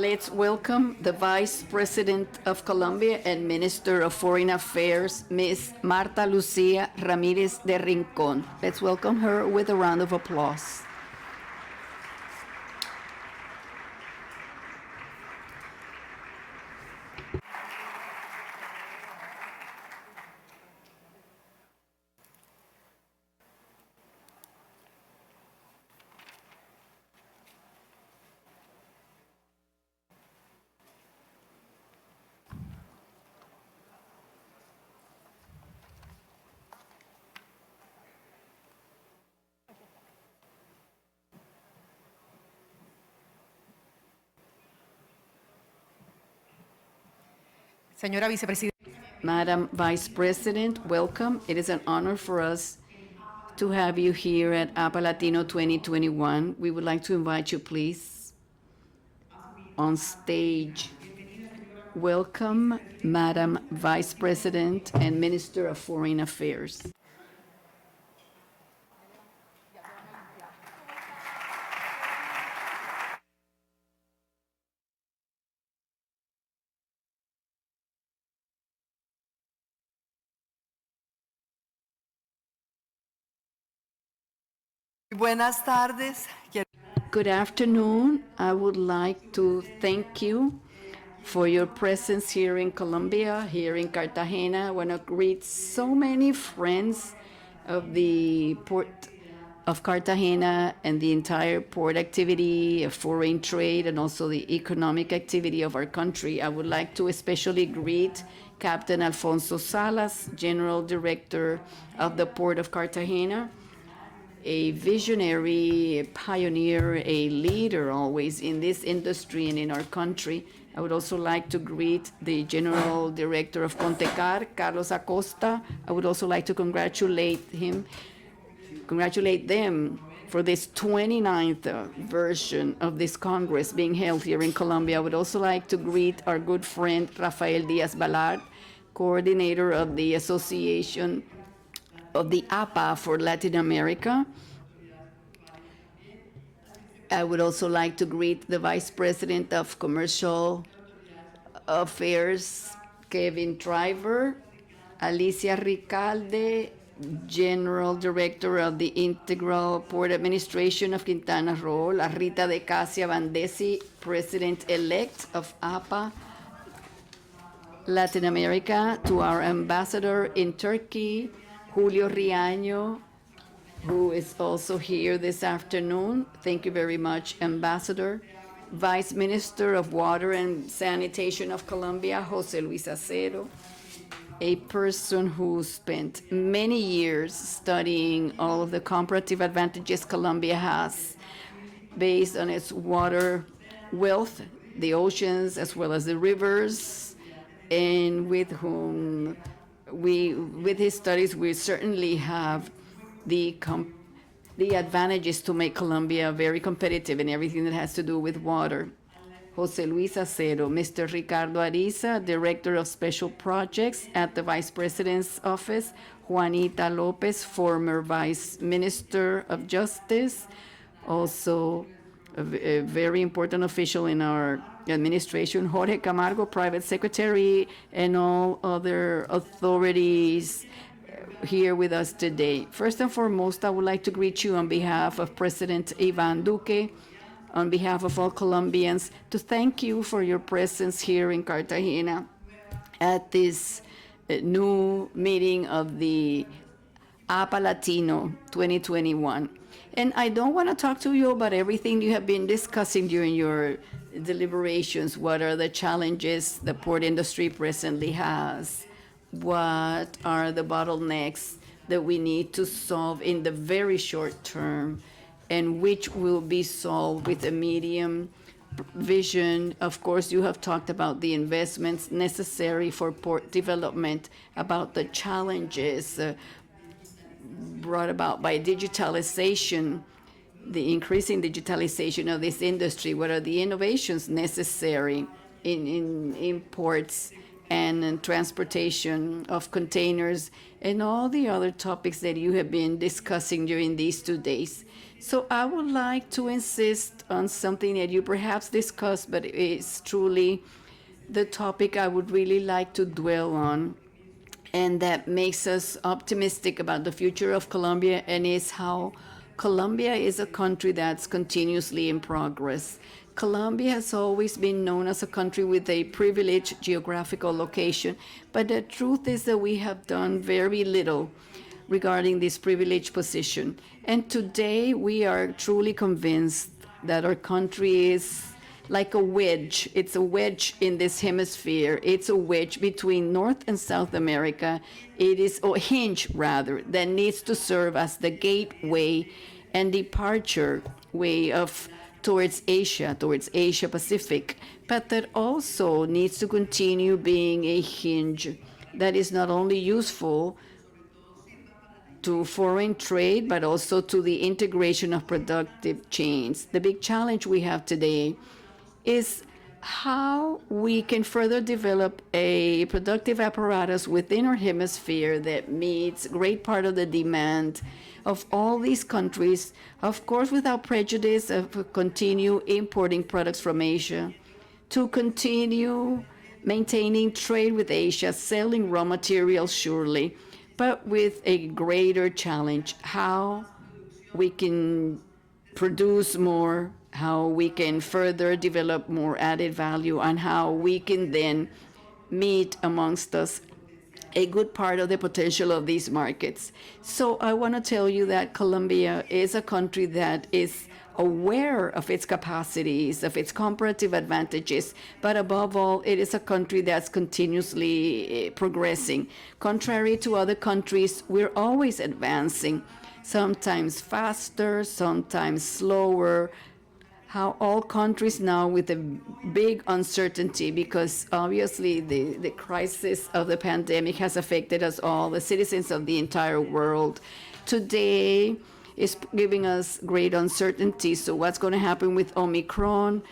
Let's welcome the Vice President of Colombia and Minister of Foreign Affairs, Ms. Marta Lucía Ramírez de Rincón. Let's welcome her with a round of applause. Señora Vicepresidenta. Madam Vice President, welcome. It is an honor for us to have you here at AAPA Latino 2021. We would like to invite you, please, on stage. Welcome, Madam Vice President and Minister of Foreign Affairs. Buenas tardes. Good afternoon. I would like to thank you for your presence here in Colombia, here in Cartagena. I want to greet so many friends of the port of Cartagena and the entire port activity, foreign trade, and also the economic activity of our country. I would like to especially greet Captain Alfonso Salas, General Director of the Port of Cartagena, a visionary, a pioneer, a leader always in this industry and in our country. I would also like to greet the General Director of Contecar, Carlos Acosta. I would also like to congratulate them for this 29th version of this Congress being held here in Colombia. I would also like to greet our good friend Rafael Diaz-Balart, coordinator of the Association of the AAPA for Latin America. I would also like to greet the Vice President of Commercial Affairs, Kevin Driver, Alicia Ricalde, General Director of the Integral Port Administration of Quintana Roo, Rita de Casia Vandesi, President-elect of APA Latin America, to our ambassador in Turkey, Julio Riaño, who is also here this afternoon. Thank you very much, Ambassador. Vice Minister of Water and Sanitation of Colombia, Jose Luis Acero, a person who spent many years studying all of the comparative advantages Colombia has based on its water wealth, the oceans as well as the rivers, and with whom with his studies, we certainly have the advantages to make Colombia very competitive in everything that has to do with water. Jose Luis Acero, Mr. Ricardo Ariza, Director of Special Projects at the Vice President's Office, Juanita Lopez, former Vice Minister of Justice, also a very important official in our administration, Jorge Camargo, Private Secretary, and all other authorities here with us today. First and foremost, I would like to greet you on behalf of President Iván Duque, on behalf of all Colombians, to thank you for your presence here in Cartagena at this new meeting of the AAPA Latino 2021. And I don't want to talk to you about everything you have been discussing during your deliberations. What are the challenges the port industry presently has? What are the bottlenecks that we need to solve in the very short term, and which will be solved with a medium vision? Of course, you have talked about the investments necessary for port development, about the challenges brought about by digitalization, the increasing digitalization of this industry. What are the innovations necessary in ports and transportation of containers and all the other topics that you have been discussing during these 2 days. So I would like to insist on something that you perhaps discussed, but it's truly the topic I would really like to dwell on, and that makes us optimistic about the future of Colombia, and is how Colombia is a country that's continuously in progress. Colombia has always been known as a country with a privileged geographical location, but the truth is that we have done very little regarding this privileged position. And today we are truly convinced that our country is like a wedge. It's a wedge in this hemisphere. It's a wedge between North and South America. It is a hinge, rather, that needs to serve as the gateway and departure way towards Asia Pacific, but that also needs to continue being a hinge that is not only useful to foreign trade, but also to the integration of productive chains. The big challenge we have today is how we can further develop a productive apparatus within our hemisphere that meets great part of the demand of all these countries, of course without prejudice of continue importing products from Asia, to continue maintaining trade with Asia, selling raw materials surely, but with a greater challenge, how we can produce more, how we can further develop more added value, and how we can then meet amongst us a good part of the potential of these markets. So I want to tell you that Colombia is a country that is aware of its capacities, of its comparative advantages, but above all, it is a country that's continuously progressing. Contrary to other countries, we're always advancing, sometimes faster, sometimes slower. How all countries now with a big uncertainty, because obviously the crisis of the pandemic has affected us all, the citizens of the entire world. Today is giving us great uncertainty. So what's going to happen with Omicron?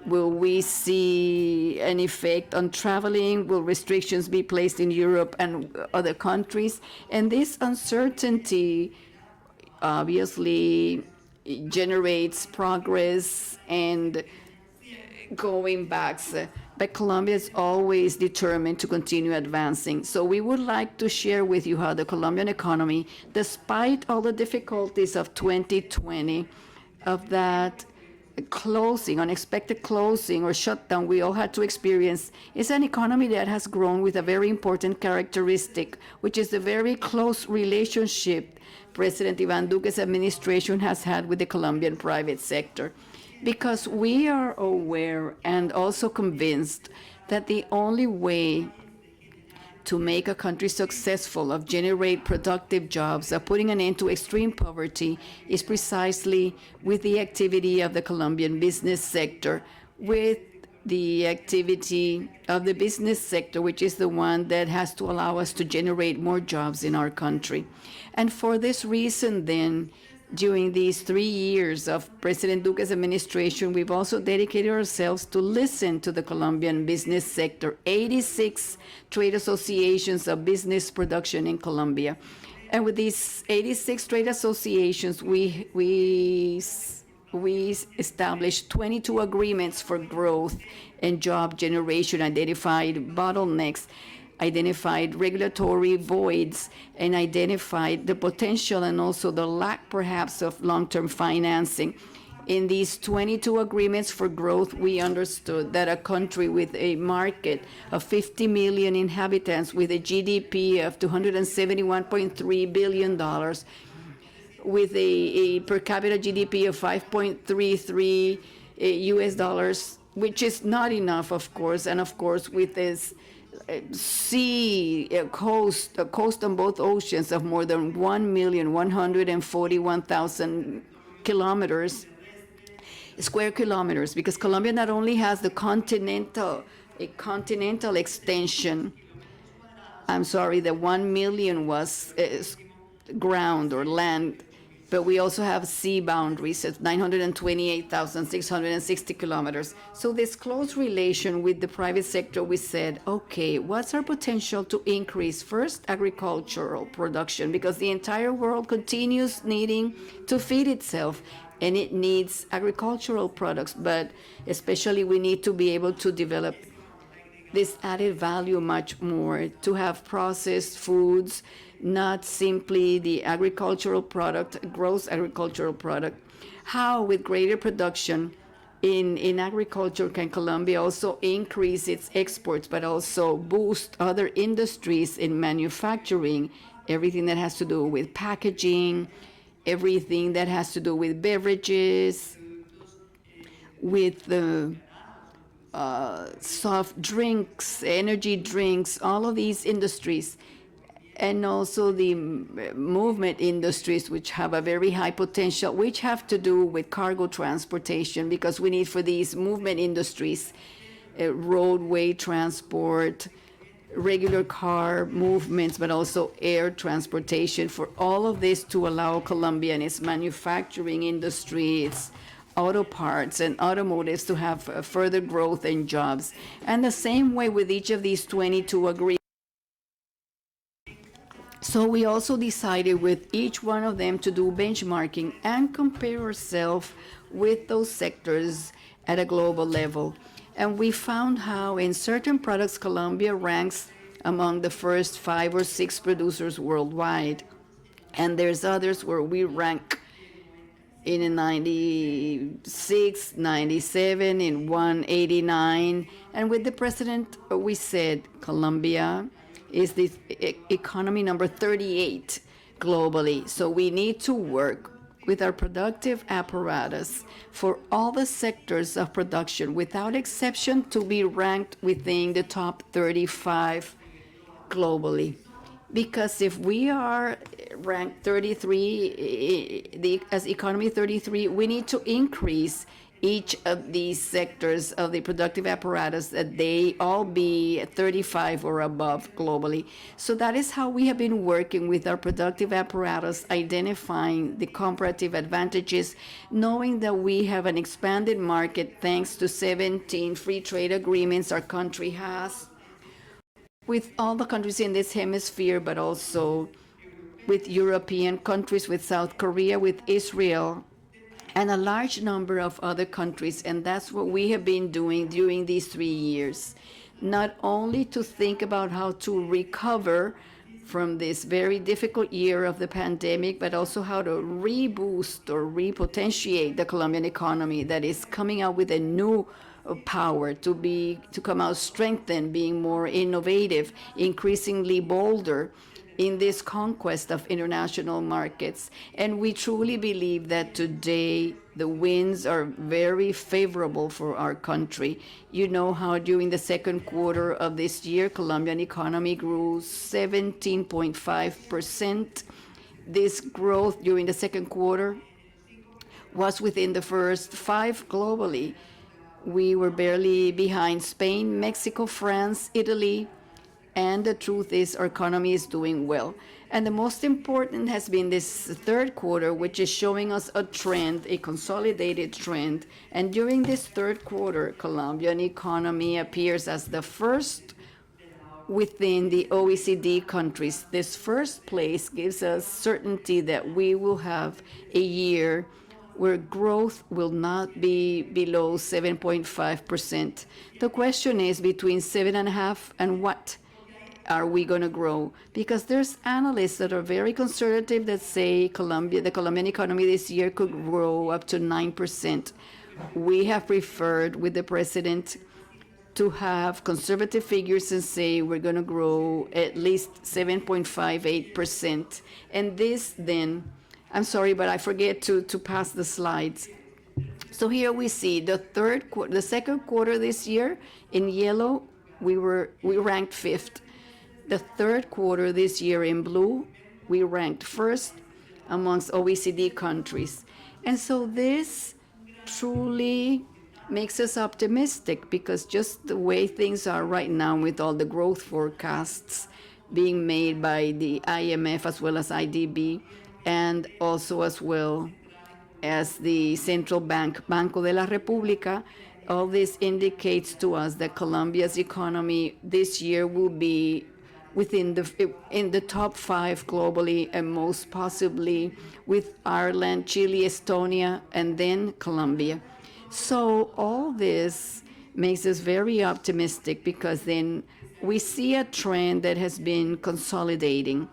Will we see an effect on traveling? Will restrictions be placed in Europe and other countries? And this uncertainty obviously generates progress and going backs. But Colombia is always determined to continue advancing. So we would like to share with you how the Colombian economy, despite all the difficulties of 2020, of that closing, unexpected closing or shutdown we all had to experience, is an economy that has grown with a very important characteristic, which is the very close relationship President Iván Duque's administration has had with the Colombian private sector. Because we are aware and also convinced that the only way to make a country successful, of generate productive jobs, of putting an end to extreme poverty, is precisely with the activity of the Colombian business sector, with the activity of the business sector, which is the one that has to allow us to generate more jobs in our country. And for this reason, then, during these 3 years of President Duque's administration, we've also dedicated ourselves to listen to the Colombian business sector, 86 trade associations of business production in Colombia. And with these 86 trade associations, we established 22 agreements for growth and job generation, identified bottlenecks, identified regulatory voids, and identified the potential and also the lack, perhaps, of long-term financing. In these 22 agreements for growth, we understood that a country with a market of 50 million inhabitants, with a GDP of $271.3 billion, with a per capita GDP of 5.33 US dollars, which is not enough, of course, and of course with this coast on both oceans of more than 1,141,000 square kilometers, because Colombia not only has a continental extension. The 1 million was ground or land, but we also have sea boundaries at 928,660 kilometers. So this close relation with the private sector, we said, okay, what's our potential to increase first agricultural production? Because the entire world continues needing to feed itself, and it needs agricultural products, but especially we need to be able to develop this added value much more, to have processed foods, not simply the agricultural product, gross agricultural product. How, with greater production in agriculture, can Colombia also increase its exports, but also boost other industries in manufacturing, everything that has to do with packaging, everything that has to do with beverages, with the soft drinks, energy drinks, all of these industries, and also the movement industries, which have a very high potential, which have to do with cargo transportation, because we need for these movement industries, roadway transport, regular car movements, but also air transportation, for all of this to allow Colombia and its manufacturing industry, its auto parts and automotives to have further growth and jobs. And the same way with each of these 22 agreements. So we also decided with each one of them to do benchmarking and compare ourselves with those sectors at a global level. And we found how in certain products, Colombia ranks among the first 5 or 6 producers worldwide. And there's others where we rank in a 96, 97, in 189. And with the president, we said Colombia is the economy number 38 globally. So we need to work with our productive apparatus for all the sectors of production, without exception, to be ranked within the top 35 globally. Because if we are ranked 33, as economy 33, we need to increase each of these sectors of the productive apparatus, that they all be 35 or above globally. So that is how we have been working with our productive apparatus, identifying the comparative advantages, knowing that we have an expanded market thanks to 17 free trade agreements our country has with all the countries in this hemisphere, but also with European countries, with South Korea, with Israel, and a large number of other countries. And that's what we have been doing during these 3 years. Not only to think about how to recover from this very difficult year of the pandemic, but also how to reboost or repotentiate the Colombian economy that is coming out with a new power to come out strengthened, being more innovative, increasingly bolder in this conquest of international markets. And we truly believe that today the winds are very favorable for our country. You know how during the second quarter of this year, Colombian economy grew 17.5%. This growth during the second quarter was within the first 5 globally. We were barely behind Spain, Mexico, France, Italy, and the truth is our economy is doing well. And the most important has been this third quarter, which is showing us a trend, a consolidated trend. And during this third quarter, Colombian economy appears as the first within the OECD countries. This first place gives us certainty that we will have a year where growth will not be below 7.5%. The question is between 7.5 and what are we going to grow? Because there's analysts that are very conservative that say the Colombian economy this year could grow up to 9%. We have preferred with the president to have conservative figures and say we're going to grow at least 7.58%. And this then, I'm sorry, but I forget to pass the slides. So here we see the second quarter this year in yellow, we ranked 5th. The third quarter this year in blue, we ranked 1st amongst OECD countries. And so this truly makes us optimistic, because just the way things are right now with all the growth forecasts being made by the IMF as well as IDB, and also as well as the central bank, Banco de la República. All this indicates to us that Colombia's economy this year will be in the top 5 globally, and most possibly with Ireland, Chile, Estonia, and then Colombia. So all this makes us very optimistic, because then we see a trend that has been consolidating.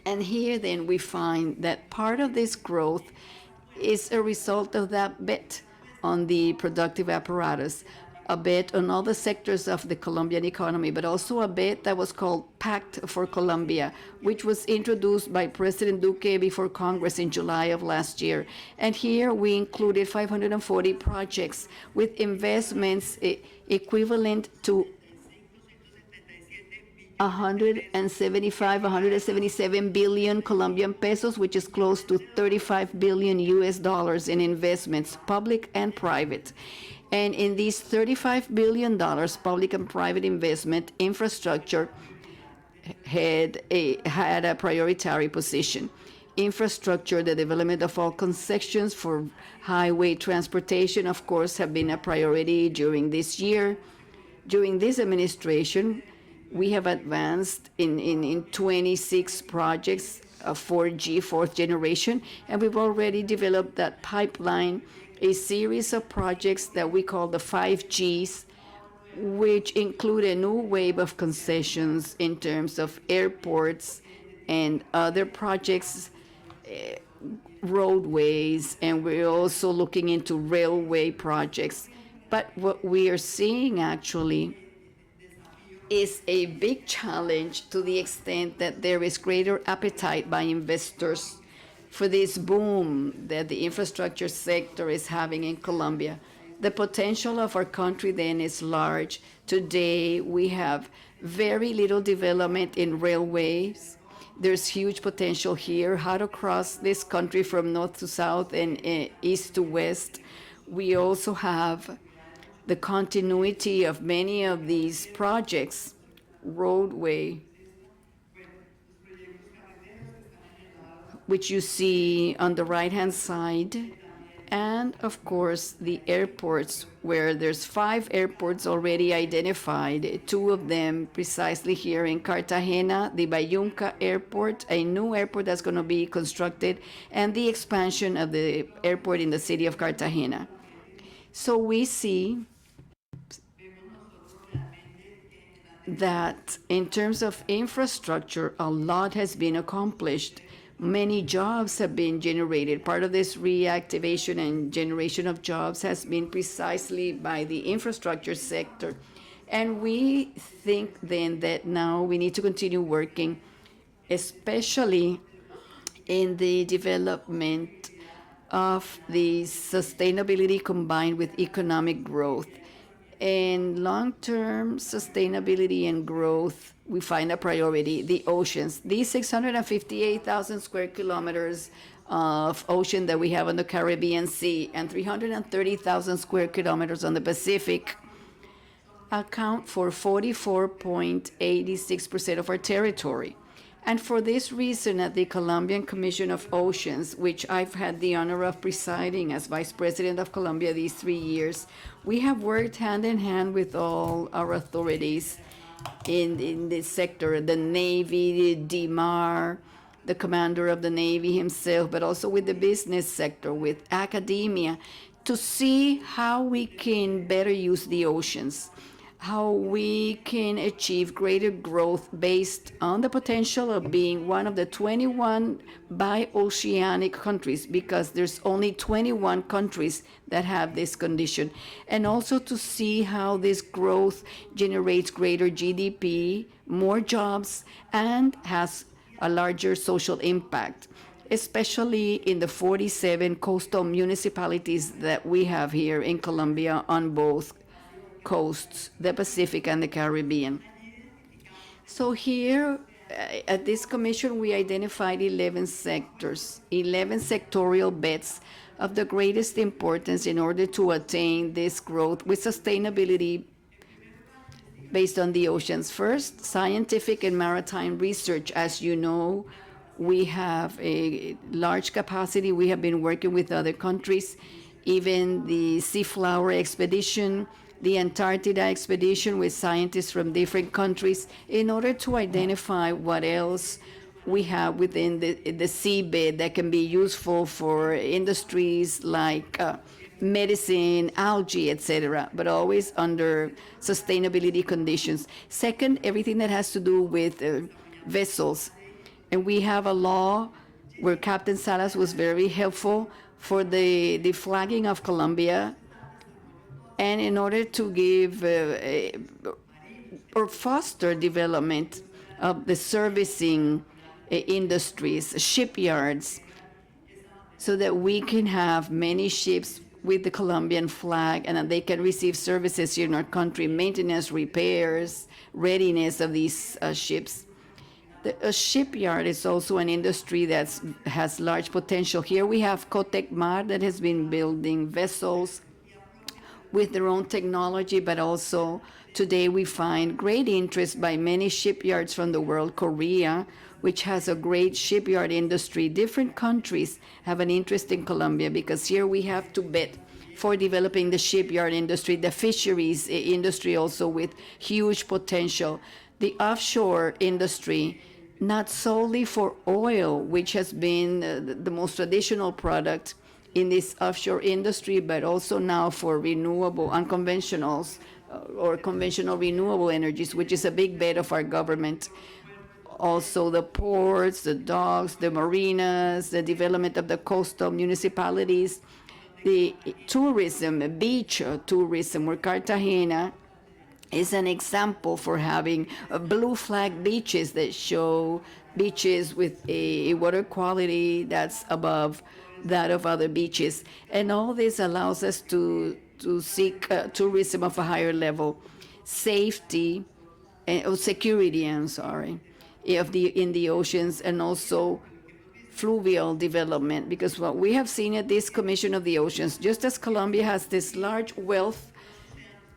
And here then we find that part of this growth is a result of that bet on the productive apparatus, a bet on all the sectors of the Colombian economy, but also a bet that was called Pact for Colombia, which was introduced by President Duque before Congress in July of last year. And here we included 540 projects with investments equivalent to 177 billion Colombian pesos, which is close to 35 billion US dollars in investments, public and private. And in these $35 billion public and private investment, infrastructure had a priority position. Infrastructure, the development of all concessions for highway transportation, of course, have been a priority during this year. During this administration, we have advanced in 26 projects of 4G, fourth generation, and we've already developed that pipeline, a series of projects that we call the 5Gs, which include a new wave of concessions in terms of airports and other projects, roadways, and we're also looking into railway projects. But what we are seeing actually is a big challenge, to the extent that there is greater appetite by investors for this boom that the infrastructure sector is having in Colombia. The potential of our country then is large. Today we have very little development in railways. There's huge potential here, how to cross this country from north to south and east to west. We also have the continuity of many of these projects, roadway, which you see on the right-hand side, and of course the airports, where there's 5 airports already identified, 2 of them precisely here in Cartagena, the Bayonka Airport, a new airport that's going to be constructed, and the expansion of the airport in the city of Cartagena. So we see that in terms of infrastructure, a lot has been accomplished. Many jobs have been generated. Part of this reactivation and generation of jobs has been precisely by the infrastructure sector. And we think then that now we need to continue working, especially in the development of the sustainability combined with economic growth. In long-term sustainability and growth, we find a priority, the oceans. These 658,000 square kilometers of ocean that we have on the Caribbean Sea and 330,000 square kilometers on the Pacific account for 44.86% of our territory. And for this reason, at the Colombian Commission of Oceans, which I've had the honor of presiding as Vice President of Colombia these 3 years, we have worked hand in hand with all our authorities in this sector, the Navy, the DMAR, the commander of the Navy himself, but also with the business sector, with academia, to see how we can better use the oceans, how we can achieve greater growth based on the potential of being one of the 21 bi-oceanic countries, because there's only 21 countries that have this condition, and also to see how this growth generates greater GDP, more jobs, and has a larger social impact, especially in the 47 coastal municipalities that we have here in Colombia on both coasts, the Pacific and the Caribbean. So here at this commission, we identified 11 sectors, 11 sectorial bets of the greatest importance in order to attain this growth with sustainability based on the oceans. First, scientific and maritime research. As you know, We have a large capacity. We have been working with other countries, even the Seaflower expedition, the Antarctica expedition with scientists from different countries in order to identify what else we have within the seabed that can be useful for industries like medicine, algae, etc., but always under sustainability conditions. Second, everything that has to do with vessels. And we have a law where Captain Salas was very helpful for the flagging of Colombia, and in order to give or foster development of the servicing industries, shipyards, so that we can have many ships with the Colombian flag and that they can receive services here in our country, maintenance, repairs, readiness of these ships. A shipyard is also an industry that has large potential. Here we have Cotec Mar that has been building vessels with their own technology, but also today we find great interest by many shipyards from the world. Korea, which has a great shipyard industry. Different countries have an interest in Colombia because here we have to bet for developing the shipyard industry, the fisheries industry also with huge potential, the offshore industry, not solely for oil, which has been the most traditional product in this offshore industry, but also now for renewable, unconventionals, or conventional renewable energies, which is a big bet of our government. Also the ports, the docks, the marinas, the development of the coastal municipalities, the tourism, beach tourism, where Cartagena is an example for having blue flag beaches that show beaches with a water quality that's above that of other beaches. And all this allows us to seek tourism of a higher level. Safety, security, I'm sorry, in the oceans, and also fluvial development, because what we have seen at this Commission of the Oceans, just as Colombia has this large wealth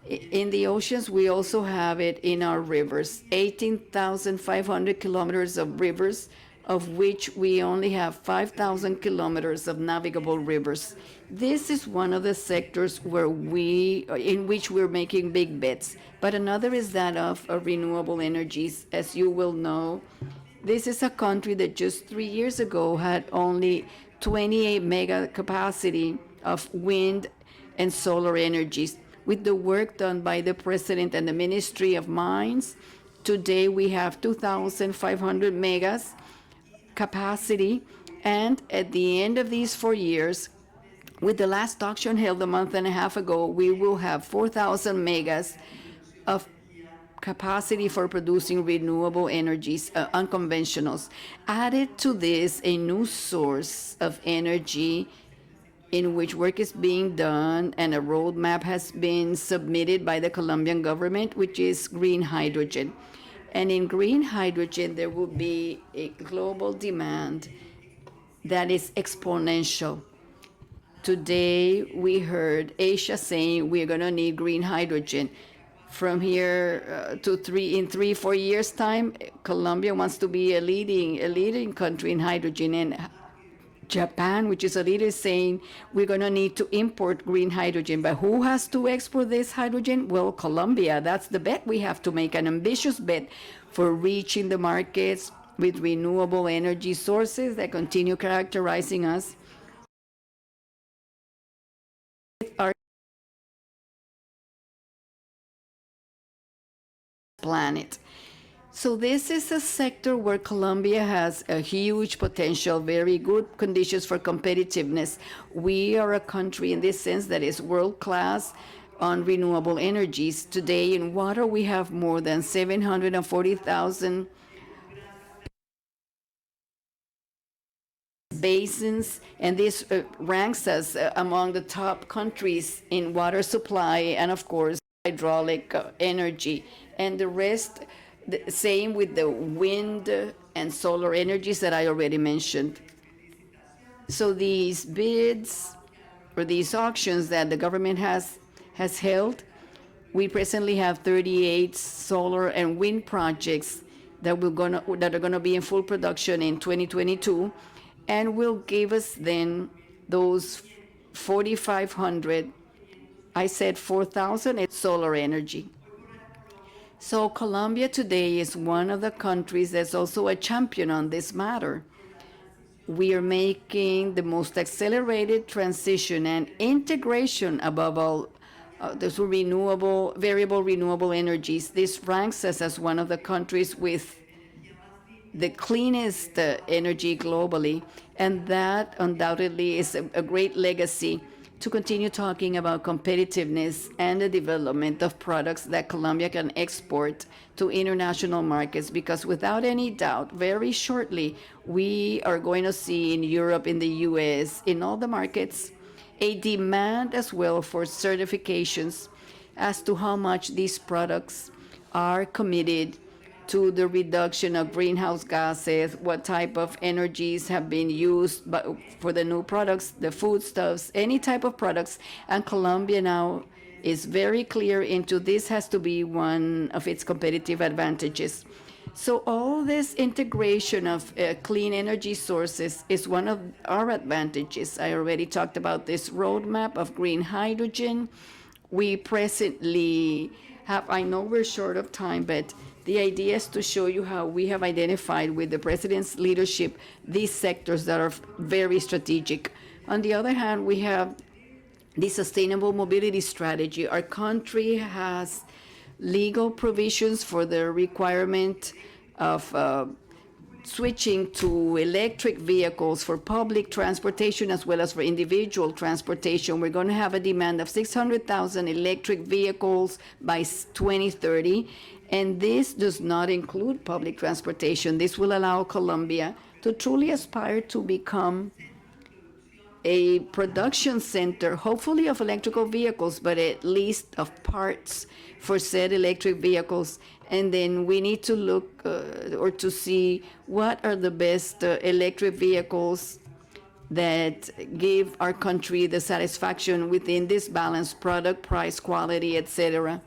in the oceans, we also have it in our rivers, 18,500 kilometers of rivers, of which we only have 5,000 kilometers of navigable rivers. This is one of the sectors in which we're making big bets. But another is that of renewable energies. As you will know, this is a country that just 3 years ago had only 28 mega capacity of wind and solar energies. With the work done by the President and the Ministry of Mines, today we have 2,500 megas capacity, and at the end of these 4 years, with the last auction held a month and a half ago, we will have 4,000 megas of capacity for producing renewable energies, unconventionals. Added to this, a new source of energy in which work is being done and a roadmap has been submitted by the Colombian government, which is green hydrogen. And in green hydrogen, there will be a global demand that is exponential. Today, we heard Asia saying we're going to need green hydrogen. From here to 4 years' time, Colombia wants to be a leading country in hydrogen, and Japan, which is a leader, is saying we're going to need to import green hydrogen. But who has to export this hydrogen? Well, Colombia. That's the bet we have to make, an ambitious bet for reaching the markets with renewable energy sources that continue characterizing us. Our planet. So this is a sector where Colombia has a huge potential, very good conditions for competitiveness. We are a country in this sense that is world-class on renewable energies. Today in water, we have more than 740,000 basins, and this ranks us among the top countries in water supply and, of course, hydraulic energy. And the rest, the same with the wind and solar energies that I already mentioned. So these bids or these auctions that the government has held, we presently have 38 solar and wind projects that are gonna be in full production in 2022, and will give us then those 4,500. I said 4,000. It's solar energy. So Colombia today is one of the countries that's also a champion on this matter. We are making the most accelerated transition and integration above all those variable renewable energies. This ranks us as one of the countries with the cleanest energy globally, and that undoubtedly is a great legacy to continue talking about competitiveness and the development of products that Colombia can export to international markets, because without any doubt, very shortly, we are going to see in Europe, in the US, in all the markets, a demand as well for certifications as to how much these products are committed to the reduction of greenhouse gases, what type of energies have been used for the new products, the foodstuffs, any type of products. And Colombia now is very clear into this has to be one of its competitive advantages. So all this integration of clean energy sources is one of our advantages. I already talked about this roadmap of green hydrogen. We presently have, I know we're short of time, but the idea is to show you how we have identified with the president's leadership these sectors that are very strategic. On the other hand, we have the sustainable mobility strategy. Our country has legal provisions for the requirement of switching to electric vehicles for public transportation as well as for individual transportation. We're going to have a demand of 600,000 electric vehicles by 2030, and this does not include public transportation. This will allow Colombia to truly aspire to become a production center, hopefully of electrical vehicles, but at least of parts for said electric vehicles. And then we need to look or to see what are the best electric vehicles that give our country the satisfaction within this balance, product, price, quality, etc.,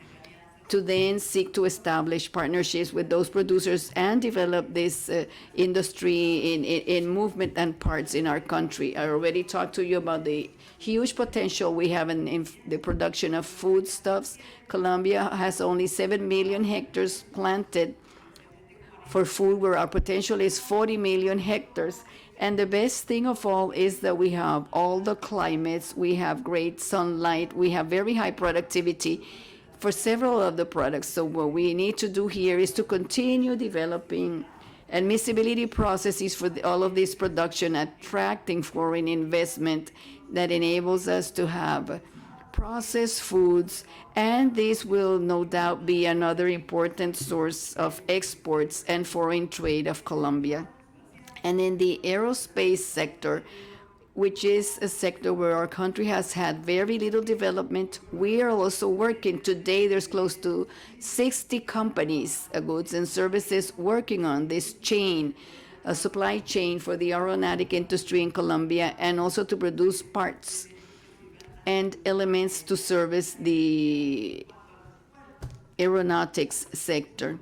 to then seek to establish partnerships with those producers and develop this industry in movement and parts in our country. I already talked to you about the huge potential we have in the production of foodstuffs. Colombia has only 7 million hectares planted for food, where our potential is 40 million hectares. And the best thing of all is that we have all the climates, we have great sunlight, we have very high productivity for several of the products. So what we need to do here is to continue developing admissibility processes for all of this production, attracting foreign investment that enables us to have processed foods, and this will no doubt be another important source of exports and foreign trade of Colombia. And in the aerospace sector, which is a sector where our country has had very little development, we are also working. Today, there's close to 60 companies, goods and services, working on this chain, a supply chain for the aeronautic industry in Colombia, and also to produce parts and elements to service the aeronautics sector.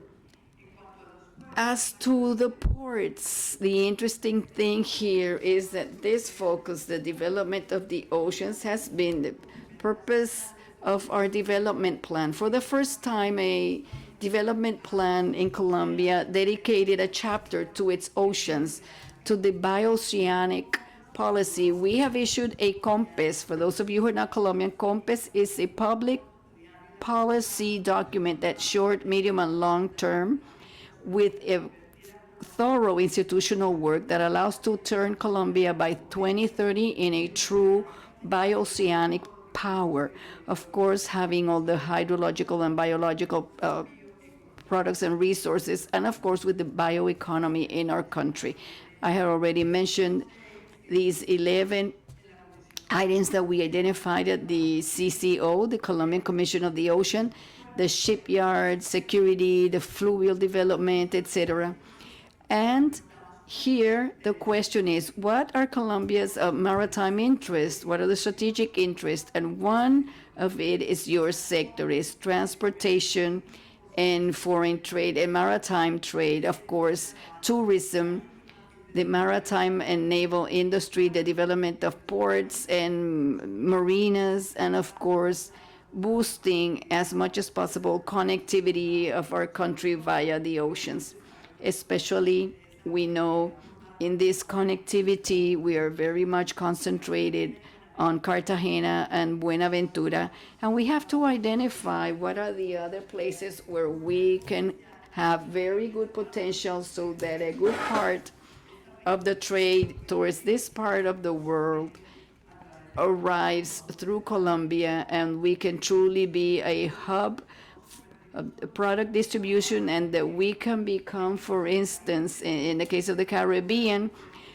As to the ports, the interesting thing here is that this focus, the development of the oceans, has been the purpose of our development plan. For the first time, a development plan in Colombia dedicated a chapter to its oceans, to the bioceanic policy. We have issued a compass. For those of you who are not Colombian, compass is a public policy document that's short, medium, and long term, with a thorough institutional work that allows to turn Colombia by 2030 in a true bioceanic power. Of course, having all the hydrological and biological products and resources, and of course with the bioeconomy in our country. I have already mentioned these 11 items that we identified at the CCO, the Colombian Commission of the Ocean, the shipyard, security, the fluvial development, etc. And here the question is, what are Colombia's maritime interests? What are the strategic interests? And one of it is your sector, is transportation and foreign trade and maritime trade, of course, tourism, the maritime and naval industry, the development of ports and marinas, and of course, boosting as much as possible connectivity of our country via the oceans. Especially, we know in this connectivity, we are very much concentrated on Cartagena and Buenaventura, and we have to identify what are the other places where we can have very good potential so that a good part of the trade towards this part of the world arrives through Colombia, and we can truly be a hub of product distribution, and that we can become, for instance, in the case of the Caribbean,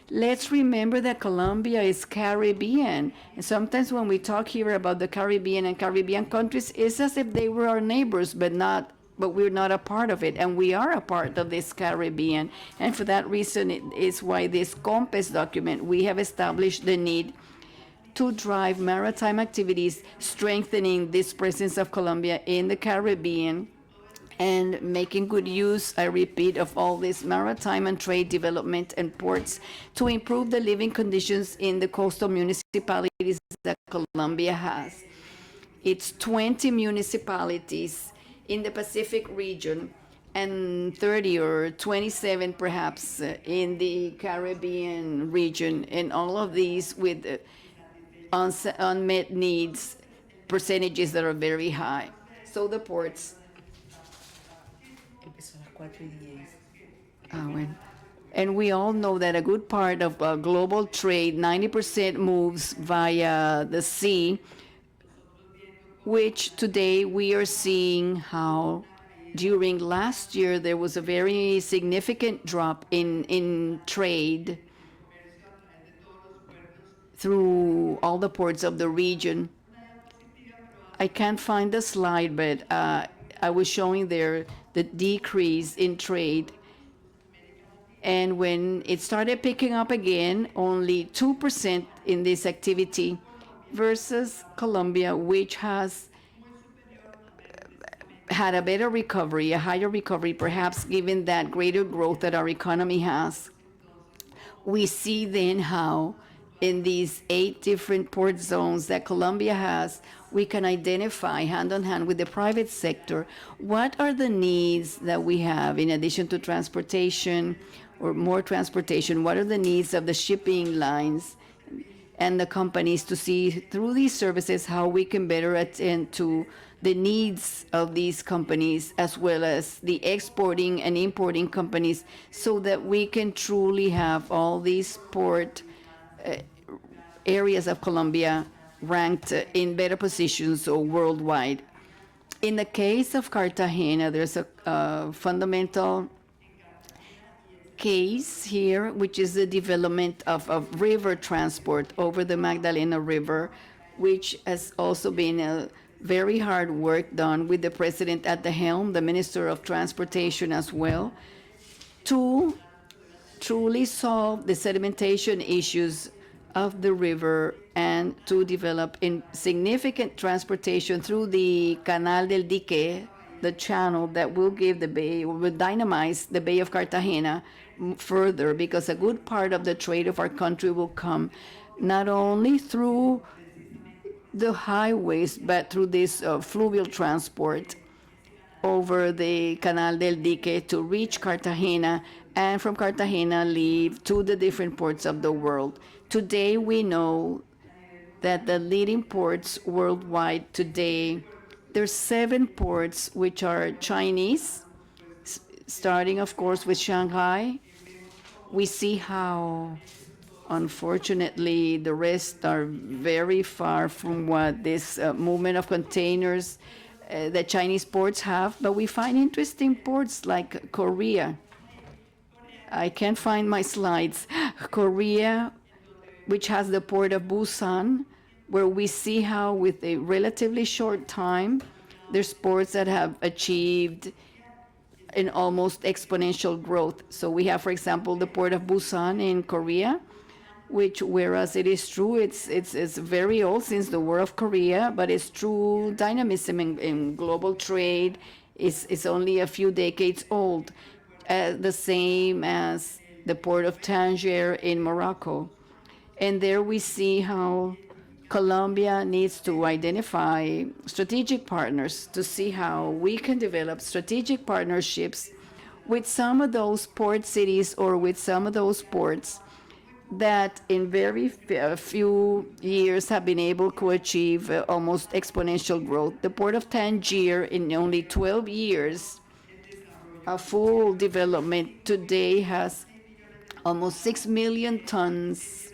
let's remember that Colombia is Caribbean. And sometimes when we talk here about the Caribbean and Caribbean countries, it's as if they were our neighbors, but we're not a part of it, and we are a part of this Caribbean. And for that reason, it is why this COMPES document, we have established the need to drive maritime activities, strengthening this presence of Colombia in the Caribbean, and making good use, I repeat, of all this maritime and trade development and ports to improve the living conditions in the coastal municipalities that Colombia has. It's 20 municipalities in the Pacific region and 30 or 27 perhaps in the Caribbean region, and all of these with unmet needs, percentages that are very high. So the ports. And we all know that a good part of global trade, 90% moves via the sea, which today we are seeing how during last year there was a very significant drop in trade through all the ports of the region. I can't find the slide, but I was showing there the decrease in trade. And when it started picking up again, only 2% in this activity versus Colombia, which has had a better recovery, a higher recovery, perhaps given that greater growth that our economy has. We see then how in these 8 different port zones that Colombia has, we can identify hand in hand with the private sector what are the needs that we have in addition to transportation or more transportation, what are the needs of the shipping lines and the companies to see through these services how we can better attend to the needs of these companies as well as the exporting and importing companies so that we can truly have all these port areas of Colombia ranked in better positions or worldwide. In the case of Cartagena, there's a fundamental case here, which is the development of river transport over the Magdalena River, which has also been a very hard work done with the president at the helm, the Minister of Transportation as well, to truly solve the sedimentation issues of the river and to develop in significant transportation through the Canal del Dique, the channel that will give the bay, will dynamize the Bay of Cartagena further, because a good part of the trade of our country will come not only through the highways, but through this fluvial transport over the Canal del Dique to reach Cartagena, and from Cartagena leave to the different ports of the world. Today we know that the leading ports worldwide today, there's 7 ports which are Chinese, starting of course with Shanghai. We see how unfortunately the rest are very far from what this movement of containers that Chinese ports have, but we find interesting ports like Korea. I can't find my slides. Korea, which has the port of Busan, where we see how with a relatively short time, there's ports that have achieved an almost exponential growth. So we have, for example, the port of Busan in Korea, which, whereas it is true, it's very old, since the War of Korea, but it's true dynamism in global trade, is only a few decades old, the same as the port of Tangier in Morocco. And there we see how Colombia needs to identify strategic partners to see how we can develop strategic partnerships with some of those port cities or with some of those ports that in very few years have been able to achieve almost exponential growth. The port of Tangier, in only 12 years, a full development today, has almost 6 million tons,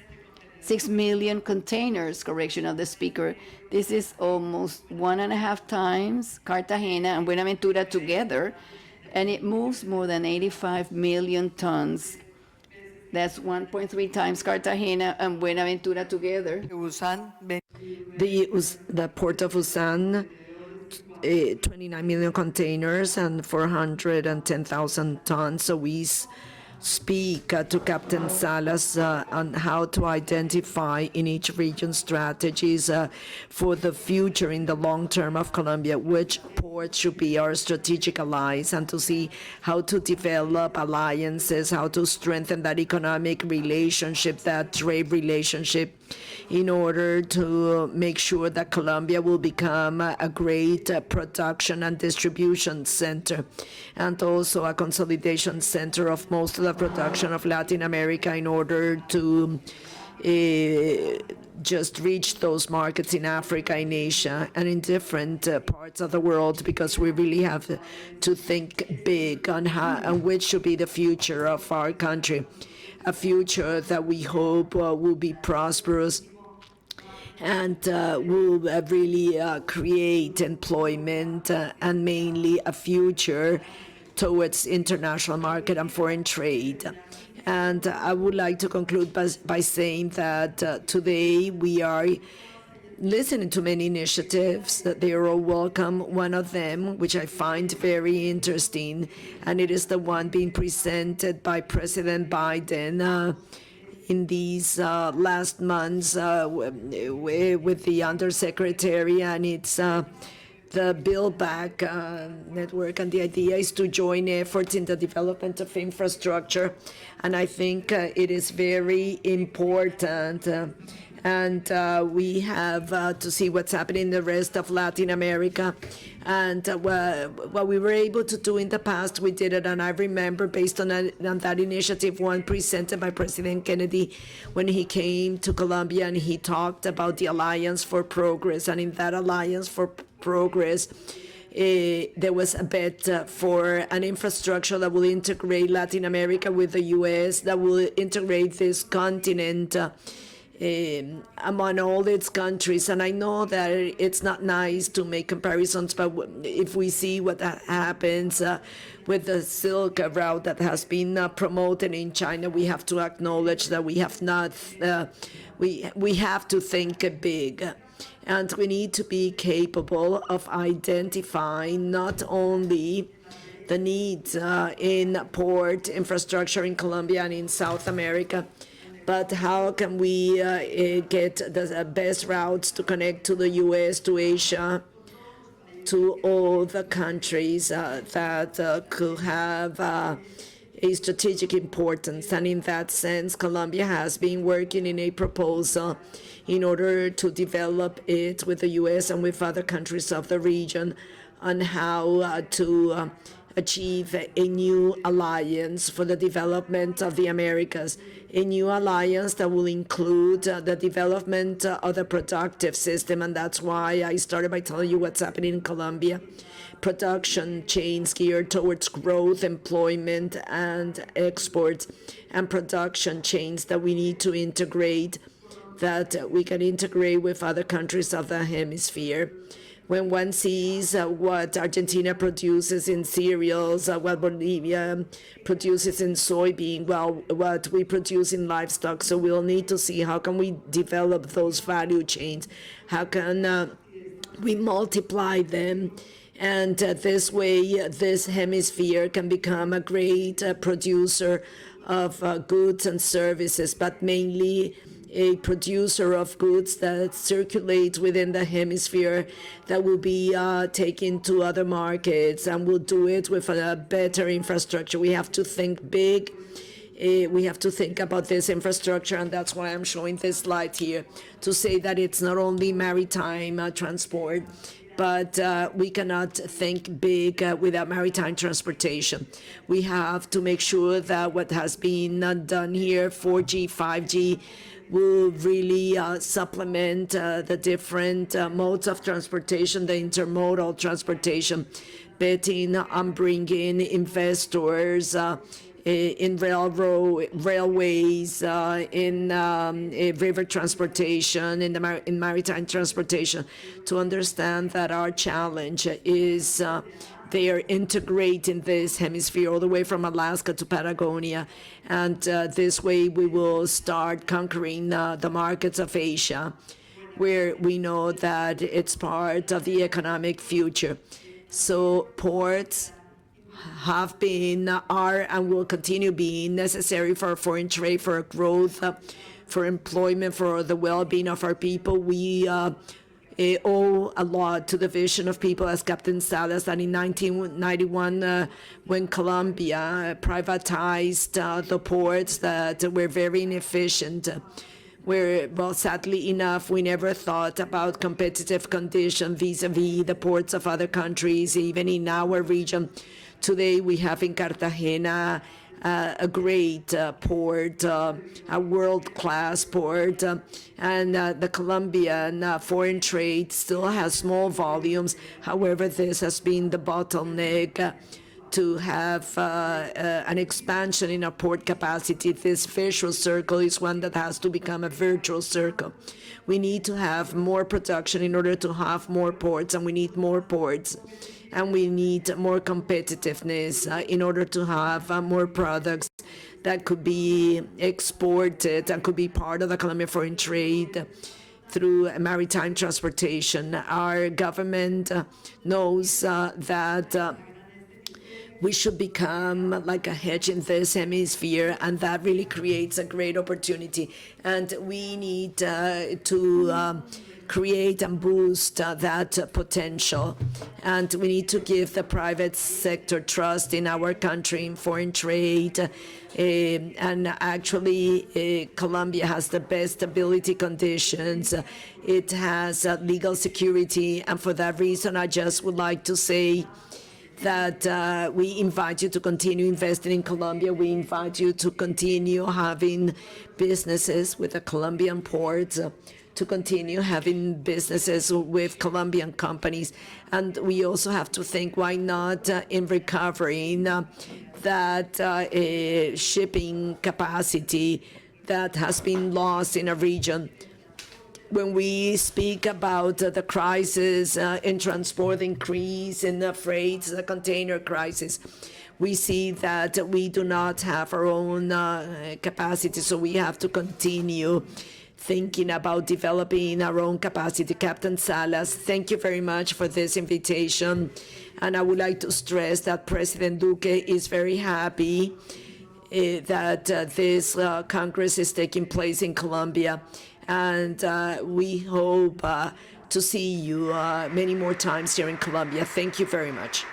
6 million containers, correction of the speaker. This is almost 1.5 times Cartagena and Buenaventura together, and it moves more than 85 million tons. That's 1.3 times Cartagena and Buenaventura together. The port of Usan, 29 million containers and 410,000 tons. So we speak to Captain Salas on how to identify in each region strategies for the future in the long term of Colombia, which ports should be our strategic allies, and to see how to develop alliances, how to strengthen that economic relationship, that trade relationship, in order to make sure that Colombia will become a great production and distribution center, and also a consolidation center of most of the production of Latin America, in order to just reach those markets in Africa, in Asia, and in different parts of the world, because we really have to think big on how and which should be the future of our country, a future that we hope will be prosperous and will really create employment and mainly a future towards international market and foreign trade. And I would like to conclude by saying that today we are listening to many initiatives, that they are all welcome. One of them, which I find very interesting, and it is the one being presented by President Biden in these last months with the Undersecretary, and it's the Buildback Network, and the idea is to join efforts in the development of infrastructure, and I think it is very important. And we have to see what's happening in the rest of Latin America. And what we were able to do in the past, we did it, and I remember based on that initiative, one presented by President Kennedy when he came to Colombia, and he talked about the Alliance for Progress. And in that Alliance for Progress, there was a bet for an infrastructure that will integrate Latin America with the U.S., that will integrate this continent among all its countries. And I know that it's not nice to make comparisons, but if we see what happens with the Silk Route that has been promoted in China, we have to acknowledge that we have not, we have to think big. And we need to be capable of identifying not only the needs in port infrastructure in Colombia and in South America, but how can we get the best routes to connect to the U.S., to Asia, to all the countries that could have a strategic importance. And in that sense, Colombia has been working in a proposal in order to develop it with the U.S. and with other countries of the region on how to achieve a new alliance for the development of the Americas, a new alliance that will include the development of the productive system. And that's why I started by telling you what's happening in Colombia. Production chains geared towards growth, employment, and exports, and production chains that we need to integrate, that we can integrate with other countries of the hemisphere. When one sees what Argentina produces in cereals, what Bolivia produces in soybean, well, what we produce in livestock, so we'll need to see how can we develop those value chains, how can we multiply them, and this way this hemisphere can become a great producer of goods and services, but mainly a producer of goods that circulate within the hemisphere that will be taken to other markets, and we'll do it with a better infrastructure. We have to think big. We have to think about this infrastructure, and that's why I'm showing this slide here, to say that it's not only maritime transport, but we cannot think big without maritime transportation. We have to make sure that what has been done here, 4G, 5G, will really supplement the different modes of transportation, the intermodal transportation, betting on bringing investors in railways, in river transportation, in maritime transportation, to understand that our challenge is they are integrating this hemisphere all the way from Alaska to Patagonia. And this way we will start conquering the markets of Asia, where we know that it's part of the economic future. So ports have been, are, and will continue being necessary for foreign trade, for growth, for employment, for the well-being of our people. We owe a lot to the vision of people as Captain Salas, and in 1991, when Colombia privatized the ports that were very inefficient, where, well, sadly enough, we never thought about competitive conditions vis-a-vis the ports of other countries, even in our region. Today we have in Cartagena a great port, a world-class port, and the Colombian foreign trade still has small volumes. However, this has been the bottleneck to have an expansion in our port capacity. This vicious circle is one that has to become a virtual circle. We need to have more production in order to have more ports, and we need more ports. And we need more competitiveness in order to have more products that could be exported and could be part of the Colombian foreign trade through maritime transportation. Our government knows that we should become like a hedge in this hemisphere, and that really creates a great opportunity. And we need to create and boost that potential. And we need to give the private sector trust in our country, in foreign trade. And actually, Colombia has the best stability conditions. It has legal security. And for that reason, I just would like to say that we invite you to continue investing in Colombia. We invite you to continue having businesses with the Colombian ports, to continue having businesses with Colombian companies. And we also have to think, why not in recovering that shipping capacity that has been lost in a region. When we speak about the crisis in transport, increase in the freights, the container crisis, we see that we do not have our own capacity, so we have to continue thinking about developing our own capacity. Captain Salas, thank you very much for this invitation. And I would like to stress that President Duque is very happy that this Congress is taking place in Colombia. And we hope to see you many more times here in Colombia. Thank you very much.